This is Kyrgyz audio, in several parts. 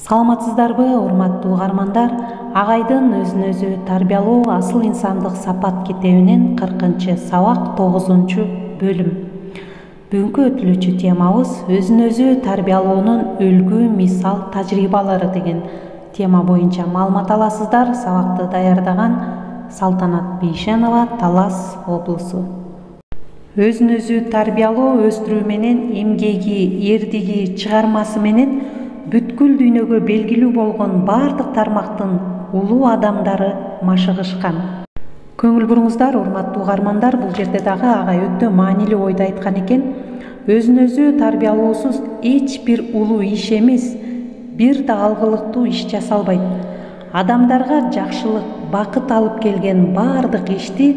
Саламатсыздарбы, урматтуу угармандар? Агайдын өзүн өзү тарбиялоо асыл инсандык сапат китебинен 40 сабак 9 бөлүм. Бүгүнкү өтүлүүчү темабыз өзүн өзү тарбиялоонун үлгү, мисал, тажрыйбалары деген тема боюнча маалымат аласыздар. Сабакты даярдаган Салтанат Бейшенова, Талас облусу. Өзүн өзү тарбиялоо өстүрүү менен эмгеги, эрдиги, чыгармасы менен бүткүл дүйнөгө белгилүү болгон бардык тармактын улуу адамдары машыгышкан. Көңүл буруңуздар, урматтуу угармандар, бул жерде дагы агай өтө маанилүү ойду айткан экен. Өзүн өзү тарбиялоосуз эч бир улуу иш эмес, бир да алгылыктуу иш жасалбайт. Адамдарга жакшылык, бакыт алып келген бардык ишти,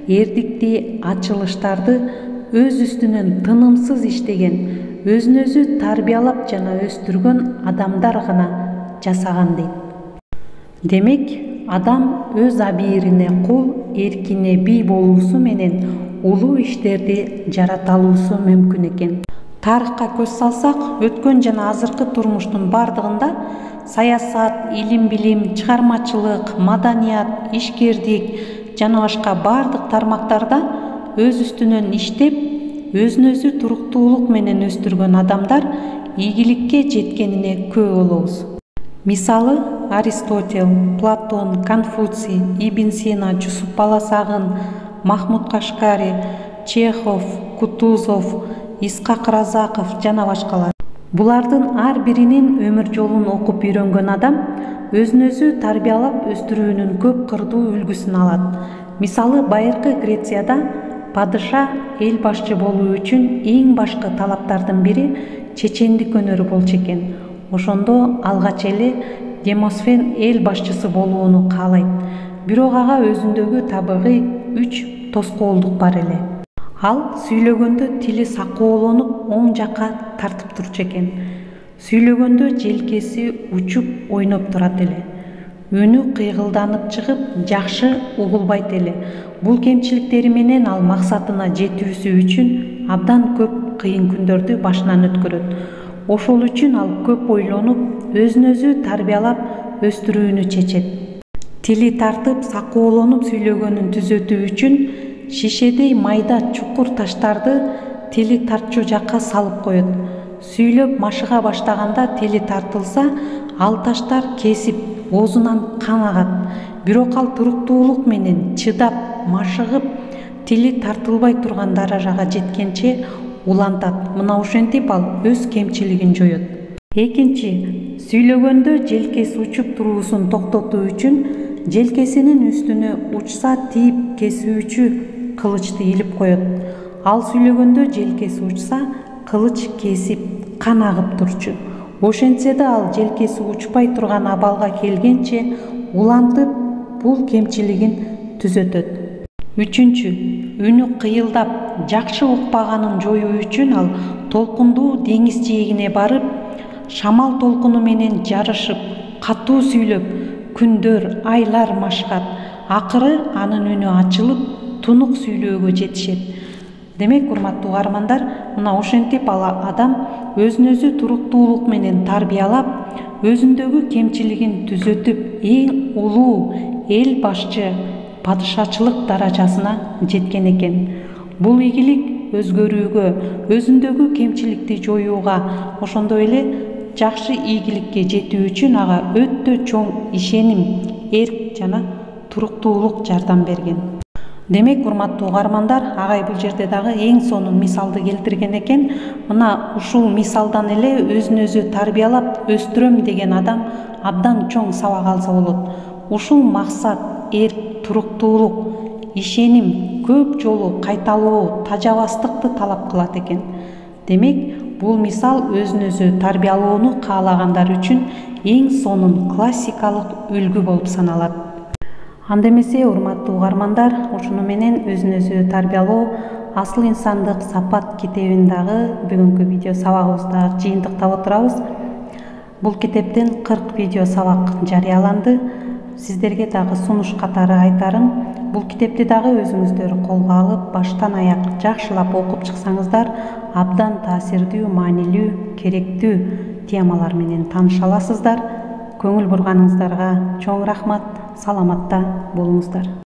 эрдикти, ачылыштарды өз үстүнөн тынымсыз иштеген, өзүн өзү тарбиялап жана өстүргөн адамдар гана жасаган дейт. Демек, адам өз абийирине кул, эркине бий болуусу менен улуу иштерди жарата алуусу мүмкүн экен. Тарыхка көз салсак, өткөн жана азыркы турмуштун бардыгында саясат, илим-билим, чыгармачылык, маданият, ишкердик жана башка бардык тармактарда өз үстүнөн иштеп, өзүн өзү туруктуулук менен өстүргөн адамдар ийгиликке жеткенине күбө болобуз. Мисалы, Аристотель, Платон, Конфуций, Ибн Сина, Жусуп Баласагын, Махмуд Кашкари, Чехов, Кутузов, Исхак Разаков жана башкалар. Булардын ар биринин өмүр жолун окуп үйрөнгөн адам өзүн өзү тарбиялап өстүрүүнүн көп кырдуу үлгүсүн алат. Мисалы, байыркы Грецияда падыша эл башчы болуу үчүн эң башкы талаптардын бири чечендик өнөрү болчу экен. Ошондо алгач эле Демосфен эл башчысы болууну каалайт. Бирок ага өзүндөгү табигый 3 тоскоолдук бар эле. Ал сүйлөгөндө тили сакоолонуп оң жакка тартып турчу экен. Сүйлөгөндө желкеси учуп ойноп турат эле. Үнү кыйгылданып чыгып, жакшы угулбайт эле. Бул кемчиликтери менен ал максатына жетүүсү үчүн абдан көп кыйын күндөрдү башынан өткөрөт. Ошол үчүн ал көп ойлонуп, өзүн өзү тарбиялап өстүрүүнү чечет. Тили тартып, сакоолонуп сүйлөгөнүн түзөтүү үчүн шишедей майда чукур таштарды тили тартчу жакка салып коет. Сүйлөп машыга баштаганда тили тартылса, ал таштар кесип, оозунан кан агат. Бирок ал туруктуулук менен чыдап, машыгып, тили тартылбай турган даражага жеткенче улантат. Мына ошентип ал өз кемчилигин жоет. Экинчи, сүйлөгөндө желкеси учуп туруусун токтотуу үчүн желкесинин үстүнө учса тийип кесүүчү кылычты илип коет. Ал сүйлөгөндө желкеси учса, кылыч кесип, кан агып турчу. Ошентсе да ал желкеси учпай турган абалга келгенче улантып, бул кемчилигин түзөтөт. Үчүнчү, үнү кыйылдап, жакшы укпаганын жоюу үчүн ал толкундуу деңиз жээгине барып, шамал толкуну менен жарышып, катуу сүйлөп, күндөр, айлар машыгат. Акыры анын үнү ачылып, тунук сүйлөөгө жетишет. Демек, урматтуу угармандар, мына ошентип ал адам өзүн өзү туруктуулук менен тарбиялап, өзүндөгү кемчилигин түзөтүп, эң улуу эл башчы, падышачылык даражасына жеткен экен. Бул ийгилик өзгөрүүгө, өзүндөгү кемчиликти жоюуга, ошондой эле жакшы ийгиликке жетүү үчүн ага өтө чоң ишеним, эрк жана туруктуулук жардам берген. Демек, урматтуу угармандар, агай бул жерде дагы эң сонун мисалды келтирген экен. Мына ушул мисалдан эле өзүн өзү тарбиялап өстүрөм деген адам абдан чоң сабак алса болот. Ушул максат, эрк, туруктуулук, ишеним көп жолу кайталоо, тажабастыкты талап кылат экен. Демек, бул мисал өзүн өзү тарбиялоону каалагандар үчүн эң сонун классикалык үлгү болуп саналат. Анда эмесе, урматтуу угармандар, ушуну менен өзүн өзү тарбиялоо асыл инсандык сапат китебин дагы бүгүнкү видео сабагыбызда жыйынтыктап отурабыз. Бул китептен 40 видео сабак жарыяланды. Сиздерге дагы сунуш катары айтарым, бул китепти дагы өзүңүздөр колго алып, баштан аяк жакшылап окуп чыксаңыздар, абдан таасирдүү, маанилүү, керектүү темалар менен тааныша аласыздар. көңүл бурганыңыздарга чоң рахмат. Саламатта болуңуздар.